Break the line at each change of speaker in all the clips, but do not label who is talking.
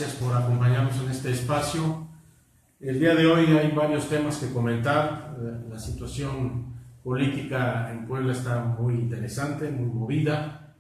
Gracias por acompañarnos en este espacio. El día de hoy hay varios temas que comentar. La situación política en Puebla está muy interesante, muy movida,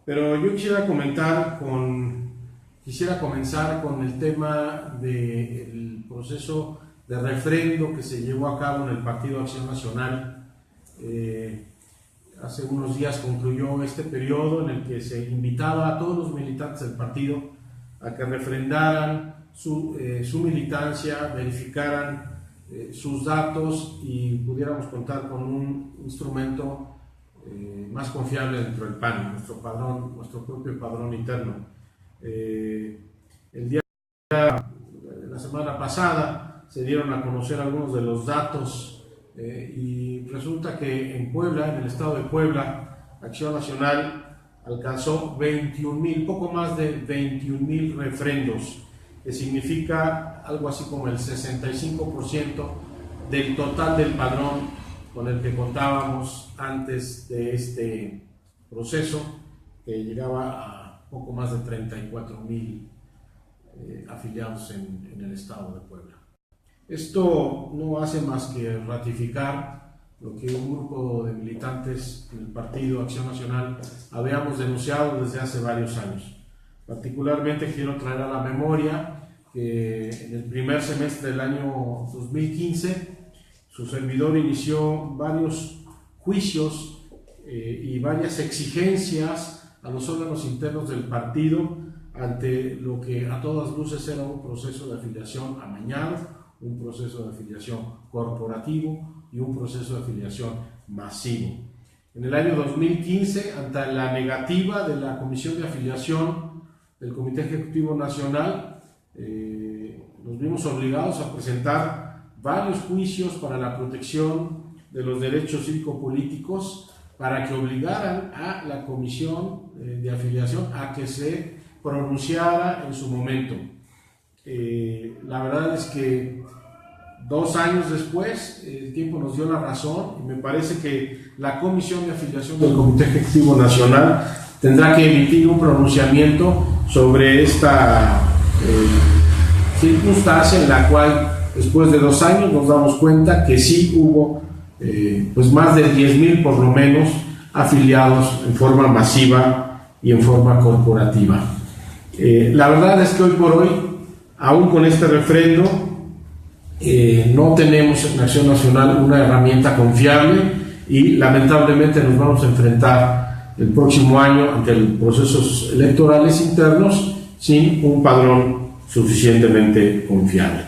pero yo quisiera comenzar con el tema del proceso de refrendo que se llevó a cabo en el Partido Acción Nacional. Hace unos días concluyó este periodo en el que se invitaba a todos los militantes del partido a que refrendaran su militancia, verificaran sus datos y pudiéramos contar con un instrumento más confiable dentro del PAN, nuestro propio padrón interno. La semana pasada se dieron a conocer algunos de los datos y resulta que en Puebla, en el estado de Puebla, Acción Nacional alcanzó 21,000, poco más de 21,000 refrendos, que significa algo así como el 65% del total del padrón con el que contábamos antes de este proceso, que llegaba a poco más de 34,000 afiliados en el estado de Puebla. Esto no hace más que ratificar lo que un grupo de militantes del Partido Acción Nacional habíamos denunciado desde hace varios años. Particularmente quiero traer a la memoria que en el primer semestre del año 2015 su servidor inició varios juicios y varias exigencias a los órganos internos del partido ante lo que a todas luces era un proceso de afiliación amañado, un proceso de afiliación corporativo y un proceso de afiliación masivo. En el año 2015, ante la negativa de la Comisión de Afiliación del Comité Ejecutivo Nacional, nos vimos obligados a presentar varios juicios para la protección de los derechos cívico-políticos para que obligaran a la Comisión de Afiliación a que se pronunciara en su momento. La verdad es que 2 años después el tiempo nos dio la razón y me parece que la Comisión de Afiliación del Comité Ejecutivo Nacional tendrá que emitir un pronunciamiento sobre esta circunstancia en la cual después de 2 años nos damos cuenta que sí hubo pues más de 10,000 por lo menos afiliados en forma masiva y en forma corporativa. La verdad es que hoy por hoy, aún con este refrendo, no tenemos en Acción Nacional una herramienta confiable y lamentablemente nos vamos a enfrentar el próximo año ante los procesos electorales internos sin un padrón suficientemente confiable.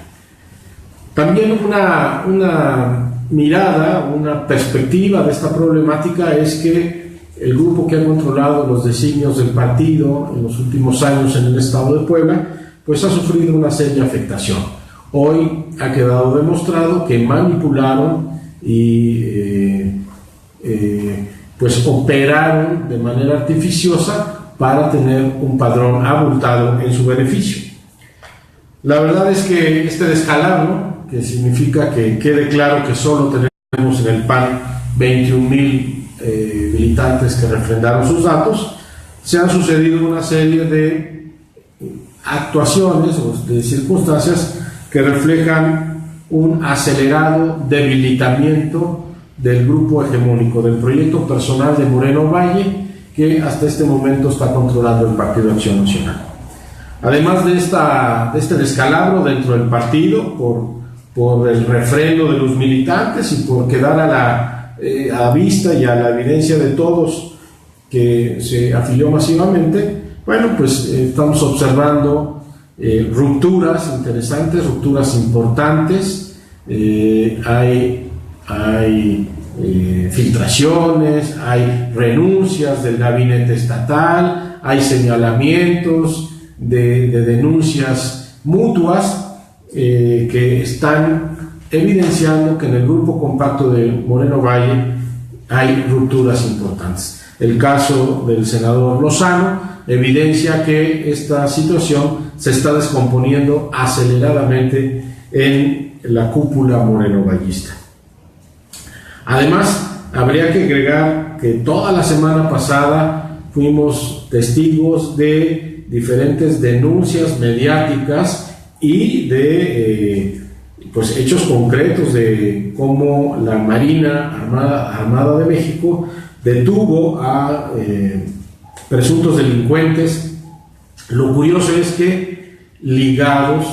También una mirada, una perspectiva de esta problemática es que el grupo que ha controlado los designios del partido en los últimos años en el estado de Puebla, pues ha sufrido una seria afectación. Hoy ha quedado demostrado que manipularon y pues operaron de manera artificiosa para tener un padrón abultado en su beneficio. La verdad es que este descalabro, que significa que quede claro que solo tenemos en el PAN 21,000 militantes que refrendaron sus datos, se han sucedido una serie de actuaciones o de circunstancias que reflejan un acelerado debilitamiento del grupo hegemónico, del proyecto personal de Moreno Valle, que hasta este momento está controlando el Partido Acción Nacional. Además de este descalabro dentro del partido, por el refrendo de los militantes y por quedar a la vista y a la evidencia de todos que se afilió masivamente, bueno, pues estamos observando rupturas interesantes, rupturas importantes, hay filtraciones, hay renuncias del gabinete estatal, hay señalamientos de denuncias mutuas que están evidenciando que en el grupo compacto de Moreno Valle hay rupturas importantes. El caso del senador Lozano evidencia que esta situación se está descomponiendo aceleradamente en la cúpula morenovallista. Además, habría que agregar que toda la semana pasada fuimos testigos de diferentes denuncias mediáticas y de pues hechos concretos de cómo la Marina Armada de México detuvo a presuntos delincuentes. Lo curioso es que ligados,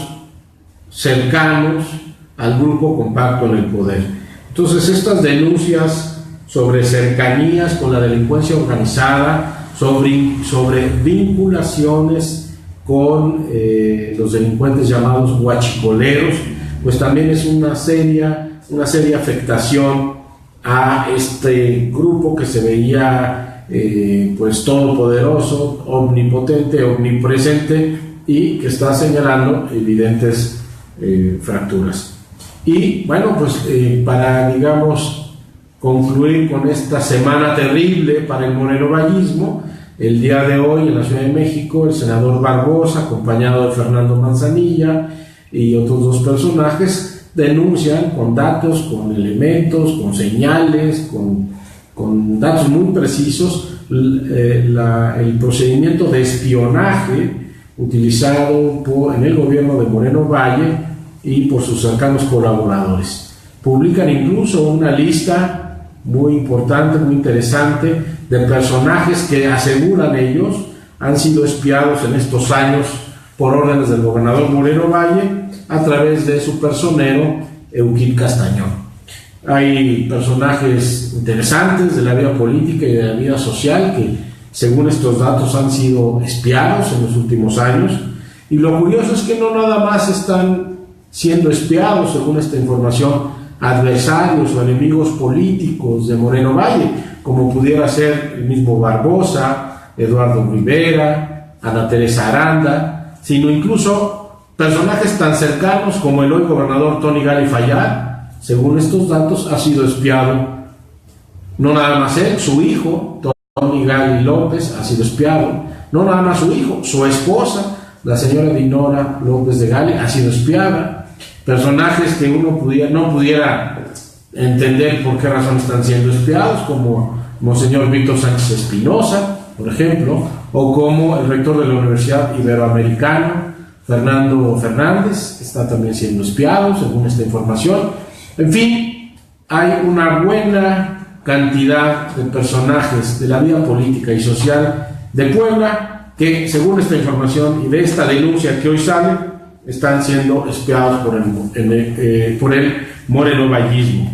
cercanos al grupo compacto en el poder. Entonces, estas denuncias sobre cercanías con la delincuencia organizada, sobre vinculaciones con los delincuentes llamados huachicoleros, pues también es una seria afectación a este grupo que se veía pues todopoderoso, omnipotente, omnipresente, y que está señalando evidentes fracturas. Y bueno, pues para, digamos, concluir con esta semana terrible para el morenovallismo, el día de hoy en la Ciudad de México, el senador Barbosa, acompañado de Fernando Manzanilla y otros dos personajes, denuncian con datos, con elementos, con señales, con datos muy precisos, el procedimiento de espionaje utilizado en el gobierno de Moreno Valle y por sus cercanos colaboradores. Publican incluso una lista muy importante, muy interesante, de personajes que aseguran ellos han sido espiados en estos años por órdenes del gobernador Moreno Valle a través de su personero Euquid Castañón. Hay personajes interesantes de la vida política y de la vida social que, según estos datos, han sido espiados en los últimos años, y lo curioso es que no nada más están siendo espiados, según esta información, adversarios o enemigos políticos de Moreno Valle, como pudiera ser el mismo Barbosa, Eduardo Rivera, Ana Teresa Aranda, sino incluso personajes tan cercanos como el hoy gobernador Tony Gali Fayad. Según estos datos, ha sido espiado no nada más él, su hijo Tony Gali López ha sido espiado, no nada más su hijo, su esposa, la señora Dinora López de Gali, ha sido espiada. Personajes que uno no pudiera entender por qué razón están siendo espiados, como Monseñor Víctor Sánchez Espinosa, por ejemplo, o como el rector de la Universidad Iberoamericana, Fernando Fernández, está también siendo espiado, según esta información. En fin, hay una buena cantidad de personajes de la vida política y social de Puebla que, según esta información y de esta denuncia que hoy sale, están siendo espiados por el morenovallismo.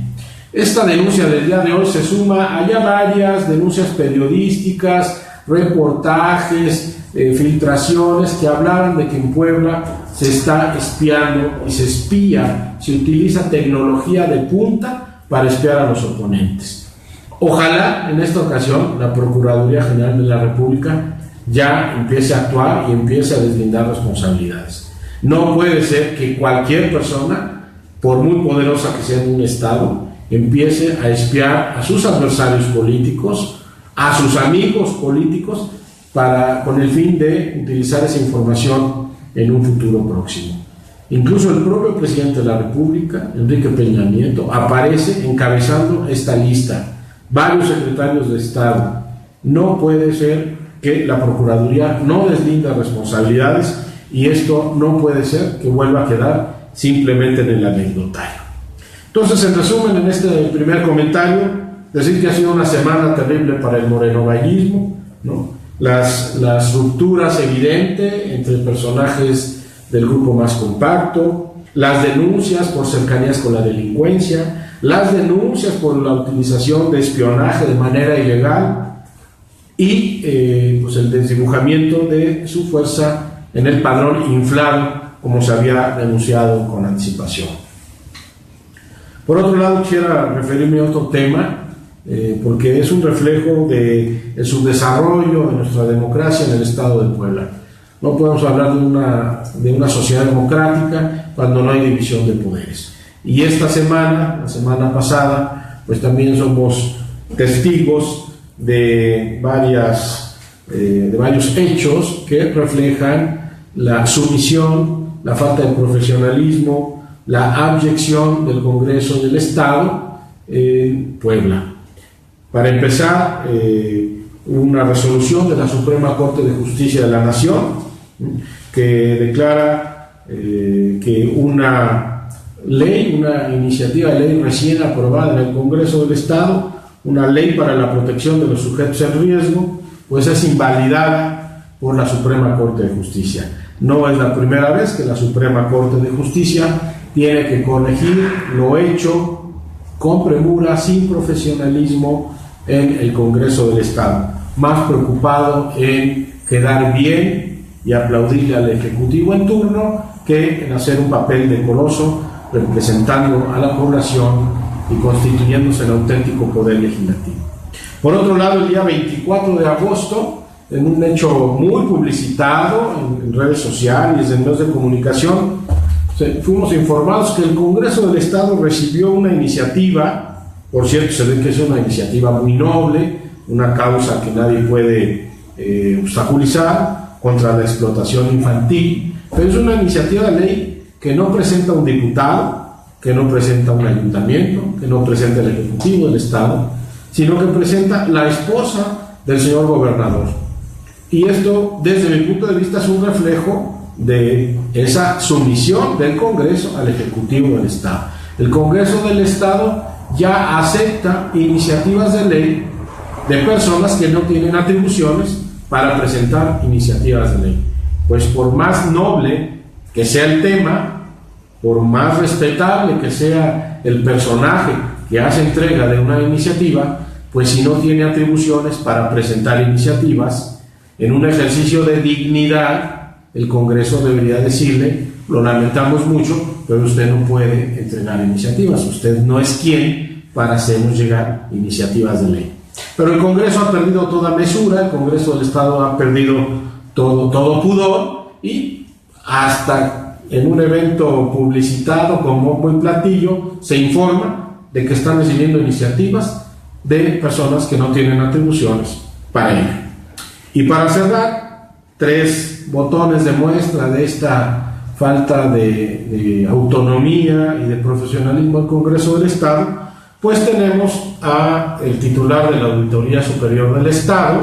Esta denuncia del día de hoy se suma a ya varias denuncias periodísticas, reportajes, filtraciones que hablaban de que en Puebla se está espiando y se espía, se utiliza tecnología de punta para espiar a los oponentes. Ojalá en esta ocasión la Procuraduría General de la República ya empiece a actuar y empiece a deslindar responsabilidades. No puede ser que cualquier persona, por muy poderosa que sea en un estado, empiece a espiar a sus adversarios políticos, a sus amigos políticos, con el fin de utilizar esa información en un futuro próximo. Incluso el propio presidente de la República, Enrique Peña Nieto, aparece encabezando esta lista. Varios secretarios de Estado. No puede ser que la Procuraduría no deslinda responsabilidades, y esto no puede ser que vuelva a quedar simplemente en el anecdotario. Entonces, en resumen, en este primer comentario, decir que ha sido una semana terrible para el morenovallismo, ¿no? Las rupturas evidentes entre personajes del grupo más compacto, las denuncias por cercanías con la delincuencia, las denuncias por la utilización de espionaje de manera ilegal y pues el desdibujamiento de su fuerza en el padrón inflado, como se había denunciado con anticipación. Por otro lado, quisiera referirme a otro tema, porque es un reflejo de su desarrollo en nuestra democracia en el estado de Puebla. No podemos hablar de una sociedad democrática cuando no hay división de poderes. Y esta semana, la semana pasada, pues también somos testigos de varios hechos que reflejan la sumisión, la falta de profesionalismo, la abyección del Congreso del Estado en Puebla. Para empezar, una resolución de la Suprema Corte de Justicia de la Nación que declara que una ley, una iniciativa de ley recién aprobada en el Congreso del Estado, una ley para la protección de los sujetos en riesgo, pues es invalidada por la Suprema Corte de Justicia. No es la primera vez que la Suprema Corte de Justicia tiene que corregir lo hecho con premura, sin profesionalismo en el Congreso del Estado, más preocupado en quedar bien y aplaudirle al Ejecutivo en turno que en hacer un papel decoroso representando a la población y constituyéndose el auténtico poder legislativo. Por otro lado, el día 24 de agosto, en un hecho muy publicitado en redes sociales, en medios de comunicación, fuimos informados que el Congreso del Estado recibió una iniciativa, por cierto, se ve que es una iniciativa muy noble, una causa que nadie puede obstaculizar, contra la explotación infantil, pero es una iniciativa de ley que no presenta un diputado, que no presenta un ayuntamiento, que no presenta el Ejecutivo del Estado, sino que presenta la esposa del señor gobernador. Y esto, desde mi punto de vista, es un reflejo de esa sumisión del Congreso al Ejecutivo del Estado. El Congreso del Estado ya acepta iniciativas de ley de personas que no tienen atribuciones para presentar iniciativas de ley. Pues por más noble que sea el tema, por más respetable que sea el personaje que hace entrega de una iniciativa, pues si no tiene atribuciones para presentar iniciativas, en un ejercicio de dignidad, el Congreso debería decirle: lo lamentamos mucho, pero usted no puede entregar iniciativas, usted no es quien para hacernos llegar iniciativas de ley. Pero el Congreso ha perdido toda mesura, el Congreso del Estado ha perdido todo pudor, y hasta en un evento publicitado como buen platillo se informa de que están recibiendo iniciativas de personas que no tienen atribuciones para ello. Y para cerrar, 3 botones de muestra de esta falta de autonomía y de profesionalismo del Congreso del Estado, pues tenemos a el titular de la Auditoría Superior del Estado,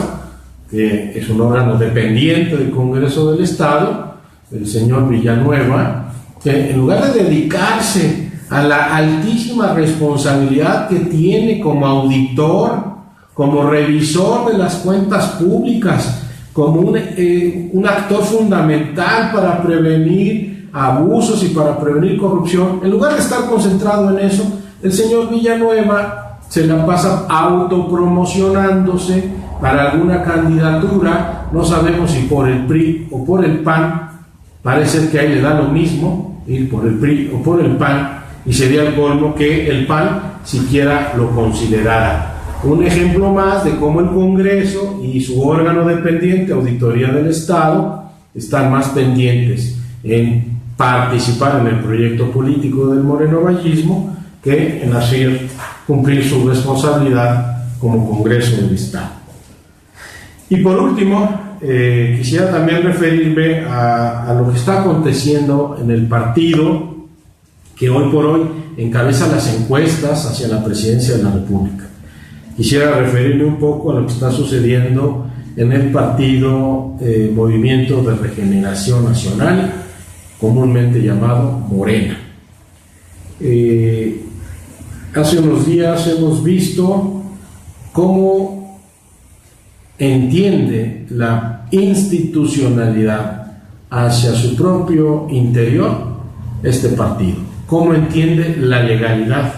que es un órgano dependiente del Congreso del Estado, el señor Villanueva, que en lugar de dedicarse a la altísima responsabilidad que tiene como auditor, como revisor de las cuentas públicas, como un actor fundamental para prevenir abusos y para prevenir corrupción, en lugar de estar concentrado en eso, el señor Villanueva se la pasa autopromocionándose para alguna candidatura, no sabemos si por el PRI o por el PAN, parece que ahí le da lo mismo ir por el PRI o por el PAN, y sería el colmo que el PAN siquiera lo considerara. Un ejemplo más de cómo el Congreso y su órgano dependiente, Auditoría del Estado, están más pendientes en participar en el proyecto político del morenovallismo que en hacer cumplir su responsabilidad como Congreso del Estado. Y por último, quisiera también referirme a lo que está aconteciendo en el partido que hoy por hoy encabeza las encuestas hacia la presidencia de la República. Quisiera referirme un poco a lo que está sucediendo en el partido Movimiento de Regeneración Nacional, comúnmente llamado Morena. Hace unos días hemos visto cómo entiende la institucionalidad hacia su propio interior este partido, cómo entiende la legalidad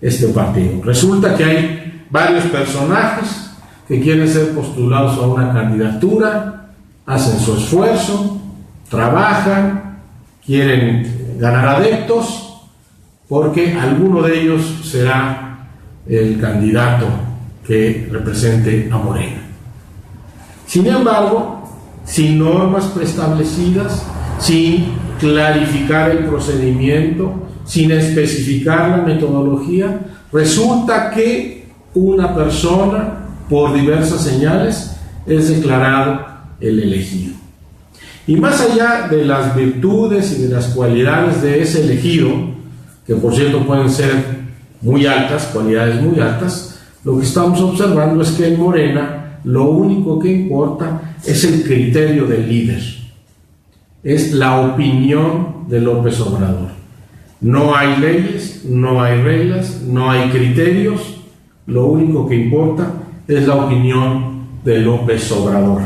este partido. Resulta que hay varios personajes que quieren ser postulados a una candidatura, hacen su esfuerzo, trabajan, quieren ganar adeptos, porque alguno de ellos será el candidato que represente a Morena. Sin embargo, sin normas preestablecidas, sin clarificar el procedimiento, sin especificar la metodología, resulta que una persona, por diversas señales, es declarado el elegido. Y más allá de las virtudes y de las cualidades de ese elegido, que por cierto pueden ser muy altas, cualidades muy altas, lo que estamos observando es que en Morena lo único que importa es el criterio del líder. es la opinión de López Obrador. No hay leyes, no hay reglas, no hay criterios, lo único que importa es la opinión de López Obrador.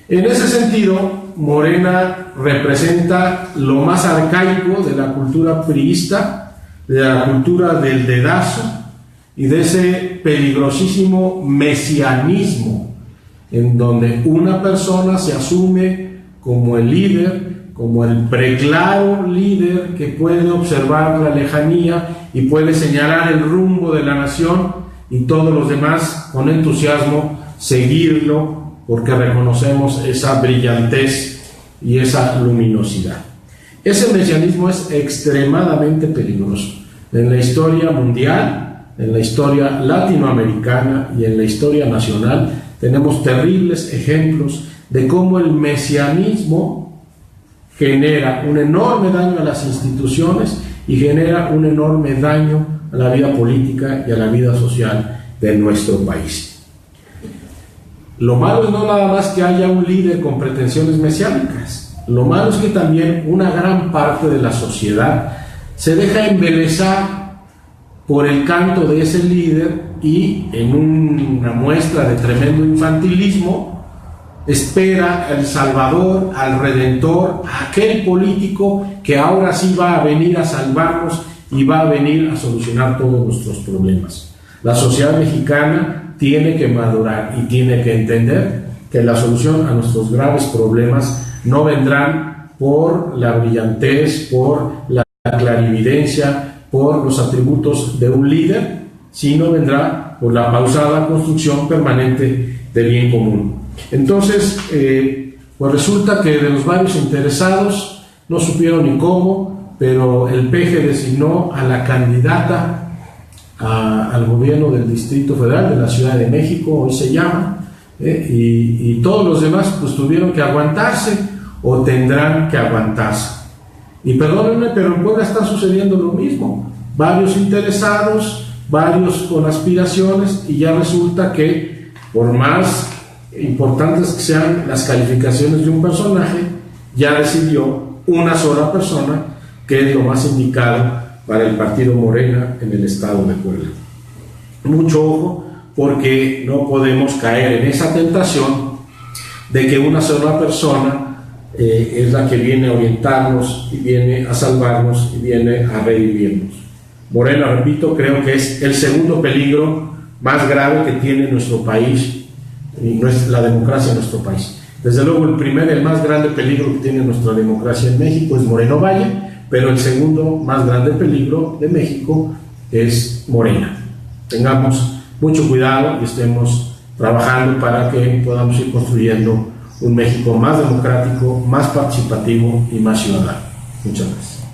En ese sentido, Morena representa lo más arcaico de la cultura priista, de la cultura del dedazo y de ese peligrosísimo mesianismo en donde una persona se asume como el líder, como el preclaro líder que puede observar la lejanía y puede señalar el rumbo de la nación, y todos los demás con entusiasmo seguirlo porque reconocemos esa brillantez y esa luminosidad. Ese mesianismo es extremadamente peligroso. En la historia mundial, en la historia latinoamericana y en la historia nacional tenemos terribles ejemplos de cómo el mesianismo genera un enorme daño a las instituciones y genera un enorme daño a la vida política y a la vida social de nuestro país. Lo malo es no nada más que haya un líder con pretensiones mesiánicas. Lo malo es que también una gran parte de la sociedad se deja embelesar por el canto de ese líder y en una muestra de tremendo infantilismo espera al Salvador, al Redentor, a aquel político que ahora sí va a venir a salvarnos y va a venir a solucionar todos nuestros problemas. La sociedad mexicana tiene que madurar y tiene que entender que la solución a nuestros graves problemas no vendrán por la brillantez, por la clarividencia, por los atributos de un líder, sino vendrá por la pausada construcción permanente del bien común. Entonces, pues resulta que de los varios interesados no supieron ni cómo, pero el PG designó a la candidata al gobierno del Distrito Federal de la Ciudad de México, hoy se llama, y todos los demás pues tuvieron que aguantarse o tendrán que aguantarse. Y perdónenme, pero en Puebla está sucediendo lo mismo. Varios interesados, varios con aspiraciones, y ya resulta que por más importantes que sean las calificaciones de un personaje, ya decidió una sola persona que es lo más indicado para el partido Morena en el estado de Puebla. Mucho ojo, porque no podemos caer en esa tentación de que una sola persona es la que viene a orientarnos y viene a salvarnos y viene a revivirnos. Morena, repito, creo que es el segundo peligro más grave que tiene nuestro país y la democracia en nuestro país. Desde luego el más grande peligro que tiene nuestra democracia en México es Moreno Valle, pero el segundo más grande peligro de México es Morena. Tengamos mucho cuidado y estemos trabajando para que podamos ir construyendo un México más democrático, más participativo y más ciudadano. Muchas gracias.